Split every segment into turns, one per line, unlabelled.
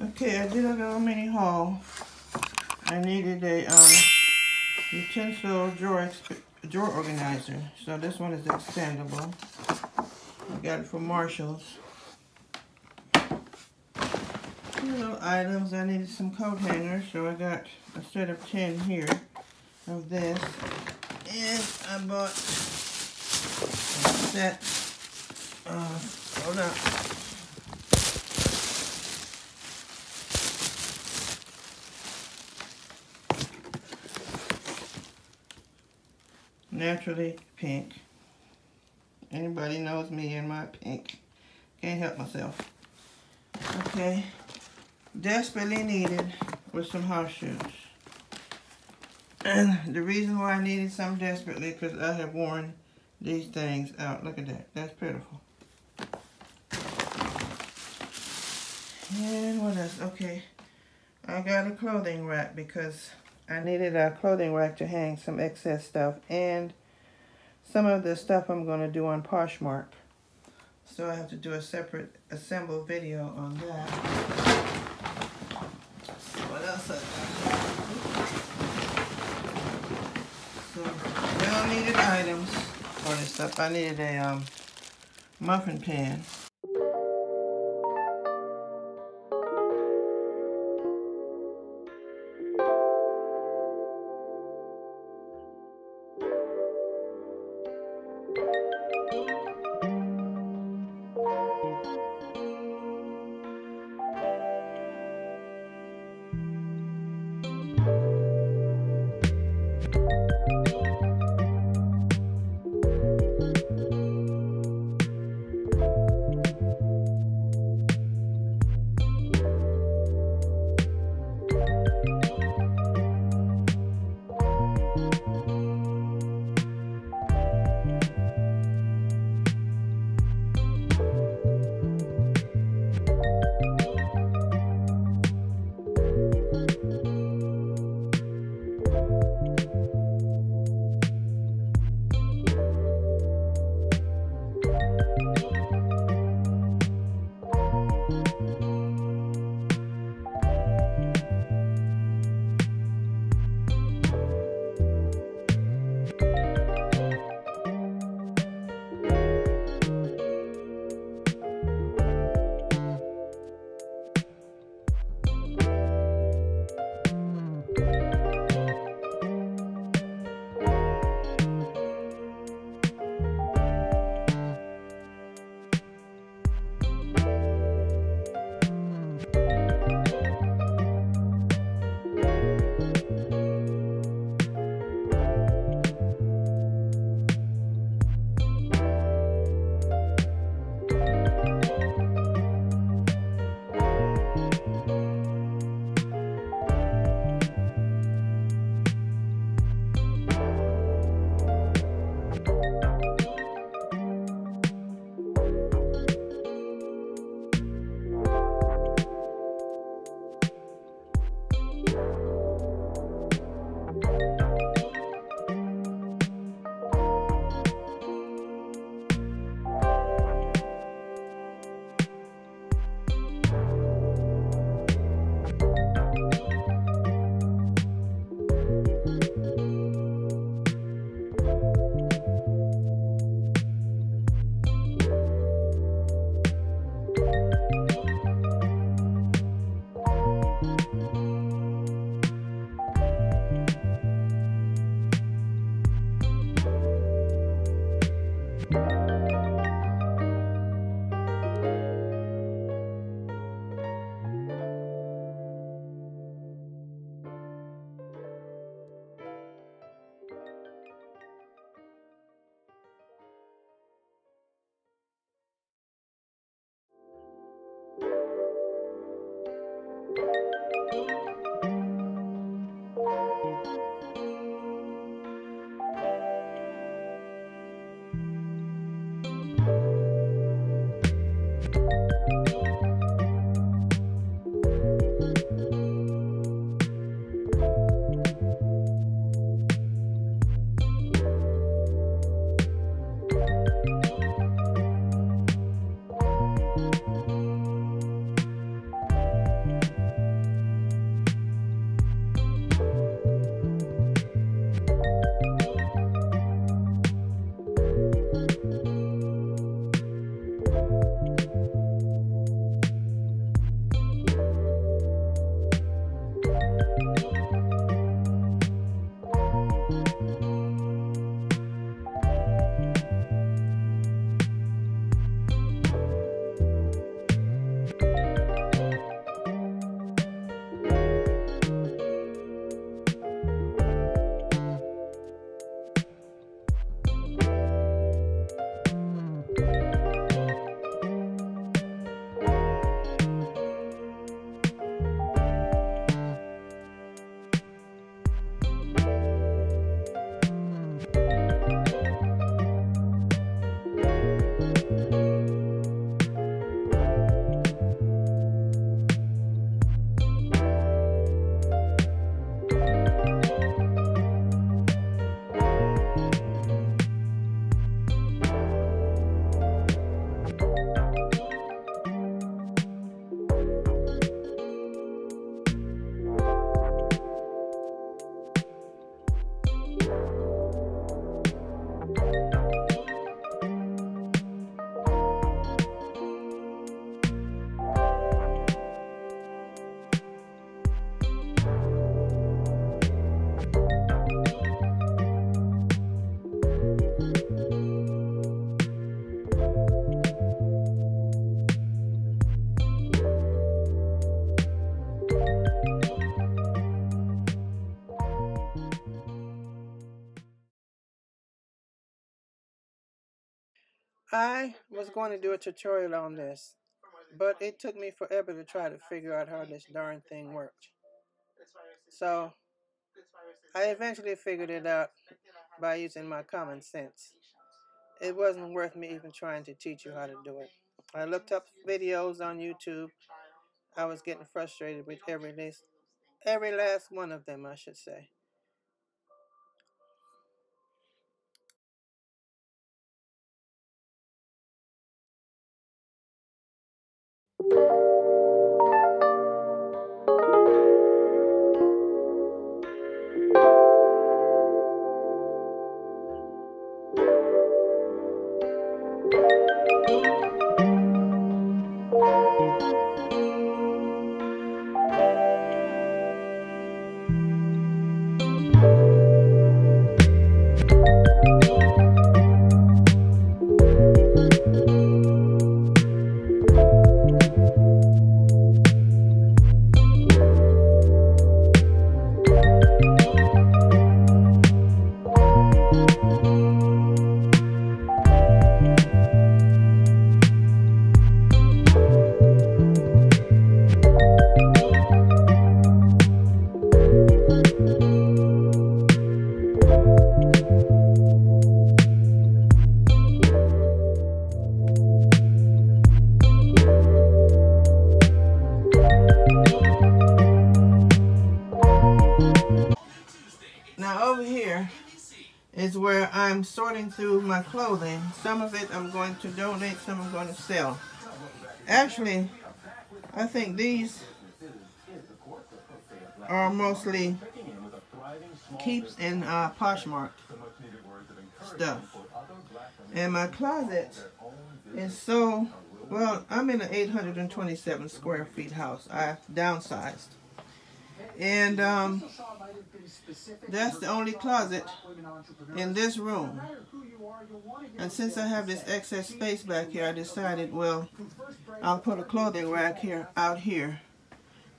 Okay, I did a little mini haul. I needed a utensil drawer organizer. So this one is extendable. I got it from Marshall's. Little items. I needed some coat hangers, so I got a set of 10 here of this. And I bought a set of, hold up. Naturally pink. Anybody knows me and my pink. Can't help myself. Okay. Desperately needed was some house shoes. And the reason why I needed some desperately, because I have worn these things out. Look at that. That's pitiful. And what else? Okay. I got a clothing rack because I needed a clothing rack to hang some excess stuff and some of the stuff I'm going to do on Poshmark. So I have to do a separate assemble video on that. What else I got? So, well-needed items for this stuff. I needed a muffin pan. I was going to do a tutorial on this, but it took me forever to try to figure out how this darn thing worked. So I eventually figured it out by using my common sense. It wasn't worth me even trying to teach you how to do it. I looked up videos on YouTube. I was getting frustrated with every last one of them, I should say. Now over here is where I'm sorting through my clothing. Some of it I'm going to donate, some I'm going to sell. Actually, I think these are mostly keeps and Poshmark stuff. And my closet is so, well, I'm in an 827 square feet house. I downsized. And that's the only closet in this room. And since I have this excess space back here, I decided, well, I'll put a clothing rack out here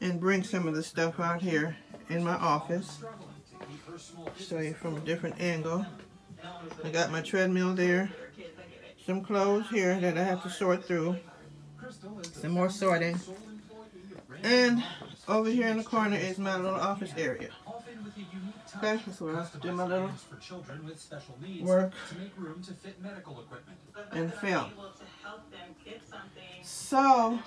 and bring some of the stuff out here in my office. Show you from a different angle. I got my treadmill there, some clothes here that I have to sort through, some more sorting, and over here in the corner is my little office area. Okay, that's where I have to do my little work and film. So,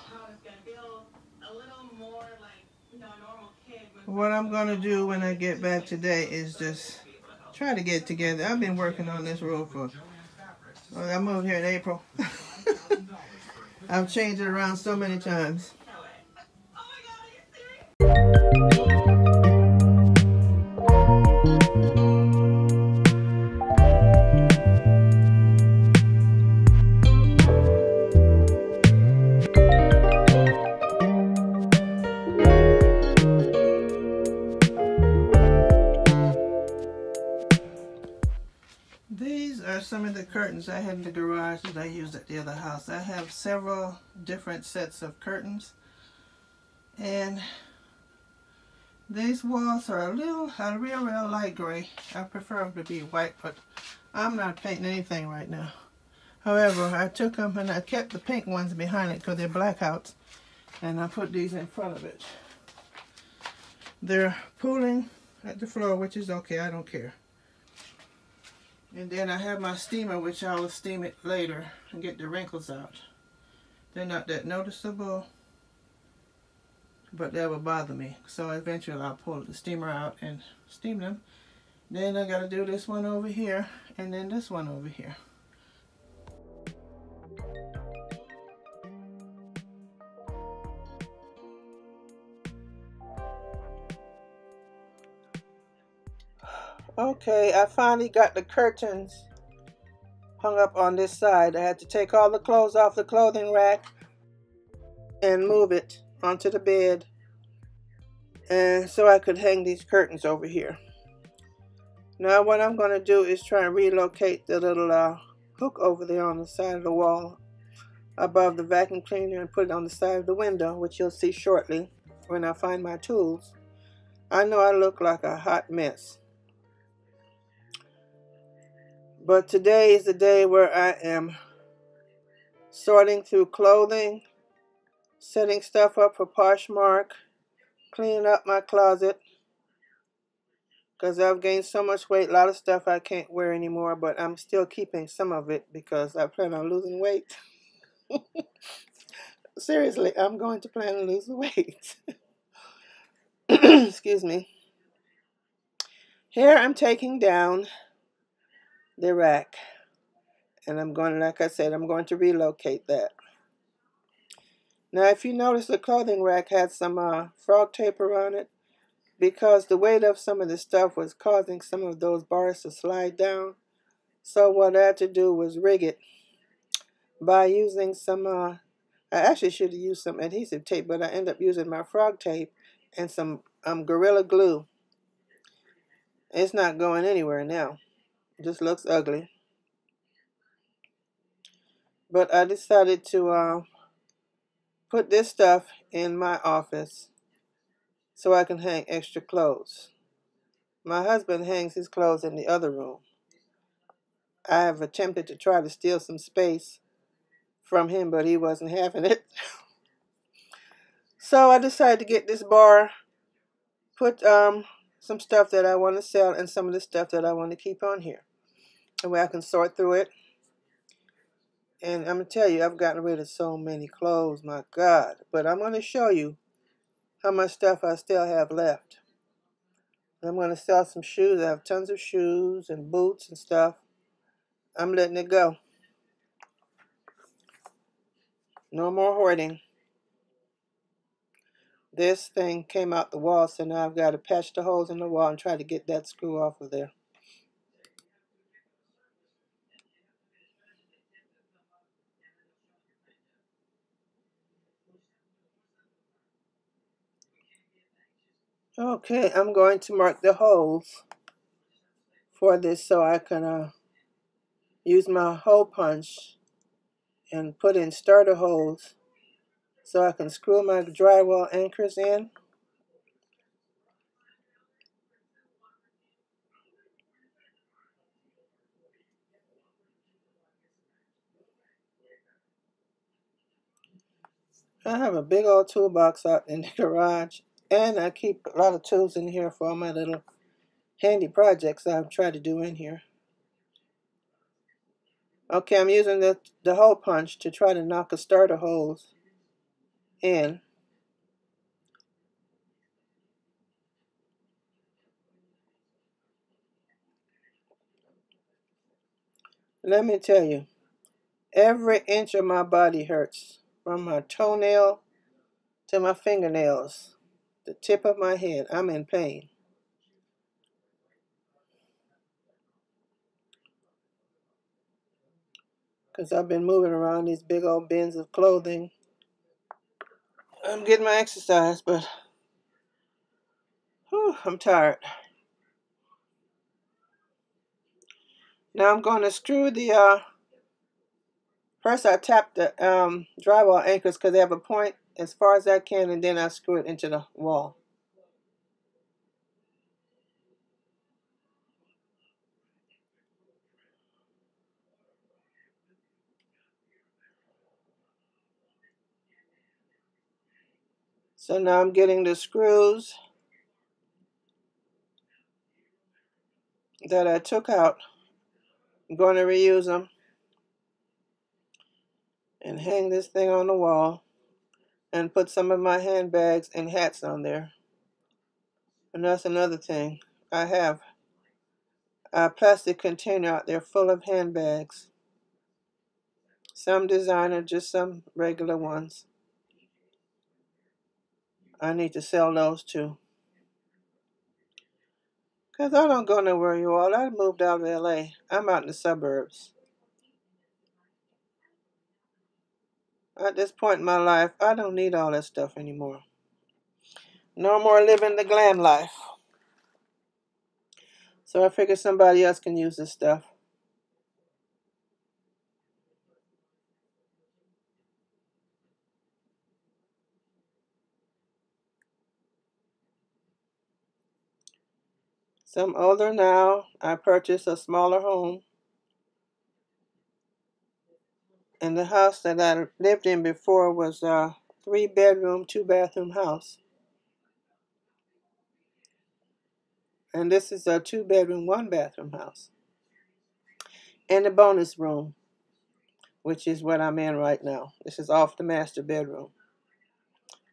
what I'm going to do when I get back today is just try to get together. I've been working on this room for, well, I moved here in April. I've changed it around so many times. These are some of the curtains I had in the garage that I used at the other house. I have several different sets of curtains, and these walls are a real light gray. I prefer them to be white, but I'm not painting anything right now. However, I took them and I kept the pink ones behind it because they're blackouts, and I put these in front of it. They're pooling at the floor, which is okay, I don't care. And then I have my steamer, which I will steam it later and get the wrinkles out. They're not that noticeable, but that will bother me. So eventually I'll pull the steamer out and steam them. Then I gotta do this one over here, and then this one over here. Okay, I finally got the curtains hung up on this side. I had to take all the clothes off the clothing rack and move it onto the bed, and so I could hang these curtains over here. Now what I'm going to do is try and relocate the little hook over there on the side of the wall above the vacuum cleaner and put it on the side of the window, which you'll see shortly when I find my tools. I know I look like a hot mess, but today is the day where I am sorting through clothing, setting stuff up for Poshmark, cleaning up my closet, because I've gained so much weight, a lot of stuff I can't wear anymore, but I'm still keeping some of it because I plan on losing weight. Seriously, I'm going to plan on losing weight. Excuse me. Here I'm taking down the rack, and I'm going, like I said, I'm going to relocate that. Now, if you notice, the clothing rack had some frog tape around it because the weight of some of the stuff was causing some of those bars to slide down. So what I had to do was rig it by using I actually should have used some adhesive tape, but I ended up using my frog tape and some Gorilla Glue. It's not going anywhere now. It just looks ugly. But I decided to put this stuff in my office so I can hang extra clothes. My husband hangs his clothes in the other room. I have attempted to try to steal some space from him, but he wasn't having it. So I decided to get this bar, put some stuff that I want to sell and some of the stuff that I want to keep on here. And where I can sort through it. And I'm going to tell you, I've gotten rid of so many clothes, my God. But I'm going to show you how much stuff I still have left. I'm going to sell some shoes. I have tons of shoes and boots and stuff. I'm letting it go. No more hoarding. This thing came out the wall, so now I've got to patch the holes in the wall and try to get that screw off of there. Okay, I'm going to mark the holes for this so I can use my hole punch and put in starter holes so I can screw my drywall anchors in. I have a big old toolbox out in the garage, and I keep a lot of tools in here for all my little handy projects I've tried to do in here. Okay, I'm using the hole punch to try to knock a starter holes in. Let me tell you, every inch of my body hurts, from my toenail to my fingernails, the tip of my head. I'm in pain. Because I've been moving around these big old bins of clothing. I'm getting my exercise, but I'm tired. Now I'm going to screw the, first I tap the drywall anchors because they have a point as far as I can, and then I screw it into the wall. So now I'm getting the screws that I took out. I'm going to reuse them and hang this thing on the wall and put some of my handbags and hats on there. And that's another thing. I have a plastic container out there full of handbags. Some designer, just some regular ones. I need to sell those too. Because I don't go nowhere, you all. I moved out of LA. I'm out in the suburbs. At this point in my life, I don't need all that stuff anymore. No more living the glam life. So I figured somebody else can use this stuff. So I'm older now. I purchased a smaller home. And the house that I lived in before was a 3-bedroom, 2-bathroom house. And this is a 2-bedroom, 1-bathroom house. And a bonus room, which is what I'm in right now. This is off the master bedroom,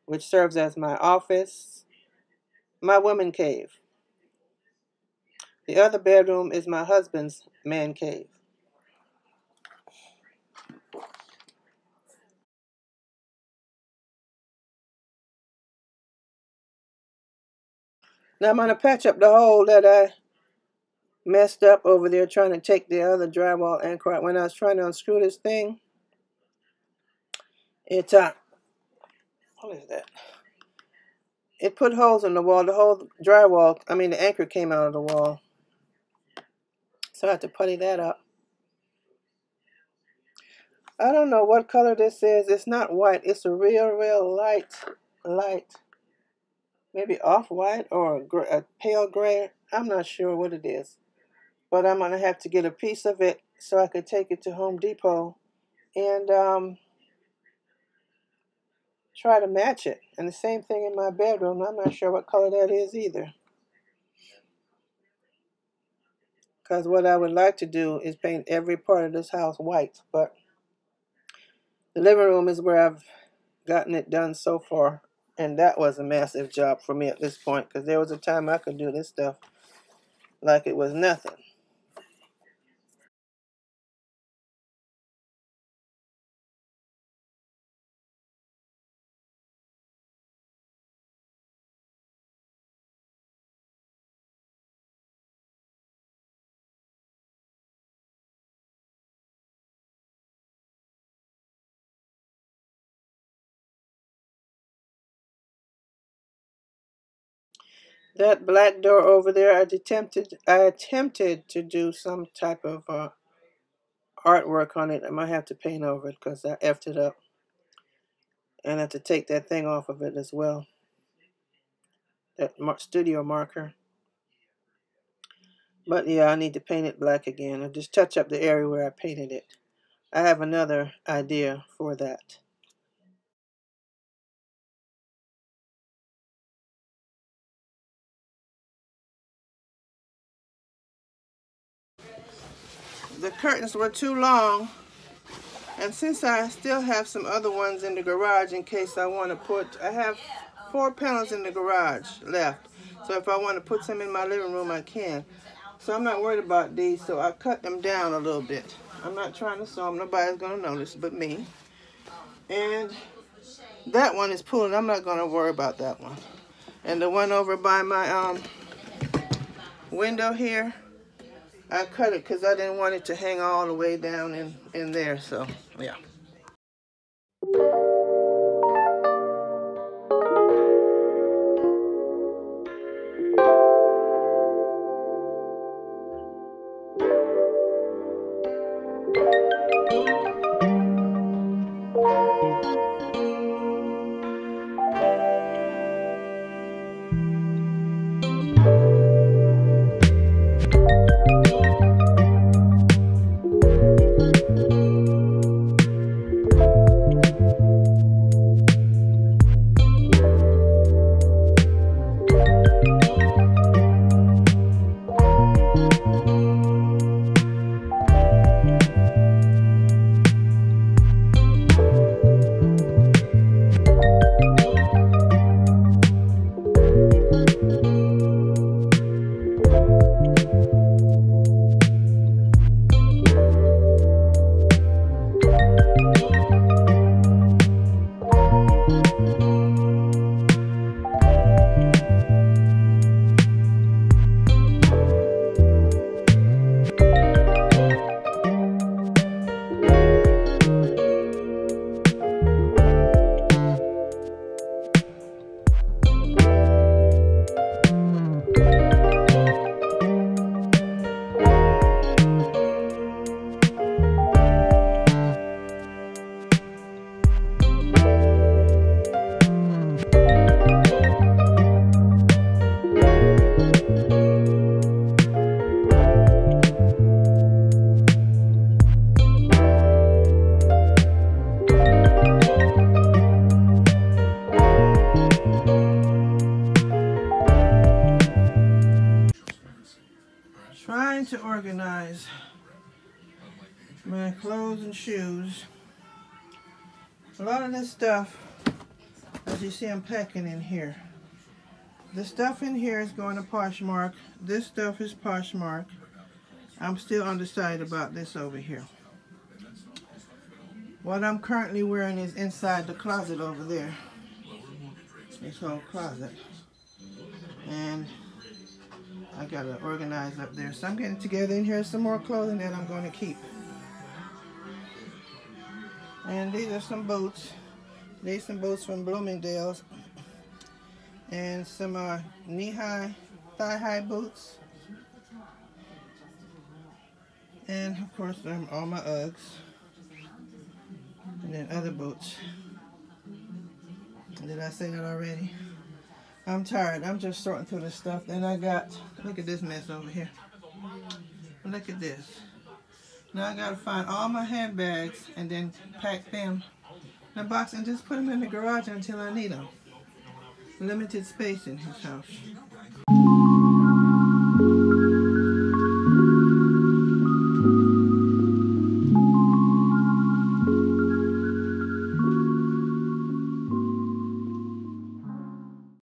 which serves as my office, my woman cave. The other bedroom is my husband's man cave. Now I'm going to patch up the hole that I messed up over there trying to take the other drywall anchor out. When I was trying to unscrew this thing, it what is that? It put holes in the wall. The whole drywall, the anchor came out of the wall. So I had to putty that up. I don't know what color this is. It's not white. It's a real light. Maybe off-white or a pale gray. I'm not sure what it is. But I'm going to have to get a piece of it so I could take it to Home Depot and try to match it. And the same thing in my bedroom. I'm not sure what color that is either. Because what I would like to do is paint every part of this house white. But the living room is where I've gotten it done so far. And that was a massive job for me at this point. Because there was a time I could do this stuff like it was nothing. That black door over there, I attempted to do some type of artwork on it. I might have to paint over it because I effed it up. And I have to take that thing off of it as well. That studio marker. But yeah, I need to paint it black again. Or just touch up the area where I painted it. I have another idea for that. The curtains were too long. And since I still have some other ones in the garage in case I want to put, I have 4 panels in the garage left. So if I want to put some in my living room, I can. So I'm not worried about these, so I cut them down a little bit. I'm not trying to sew them. Nobody's going to notice but me. And that one is pulling. I'm not going to worry about that one. And the one over by my window here, I cut it because I didn't want it to hang all the way down in there. So, yeah. clothes and shoes. A lot of this stuff, as you see, I'm packing in here. The stuff in here is going to Poshmark. This stuff is Poshmark. I'm still undecided about this over here. What I'm currently wearing is inside the closet over there. This whole closet. And I gotta organize up there. So I'm getting together. In here some more clothing that I'm going to keep. And these are some boots. These are some boots from Bloomingdale's. And some knee-high, thigh-high boots. And of course, all my Uggs. And then other boots. Did I say that already? I'm tired. I'm just sorting through this stuff. Then I got, look at this mess over here. Look at this. Now I gotta find all my handbags and then pack them in a box and just put them in the garage until I need them. Limited space in his house.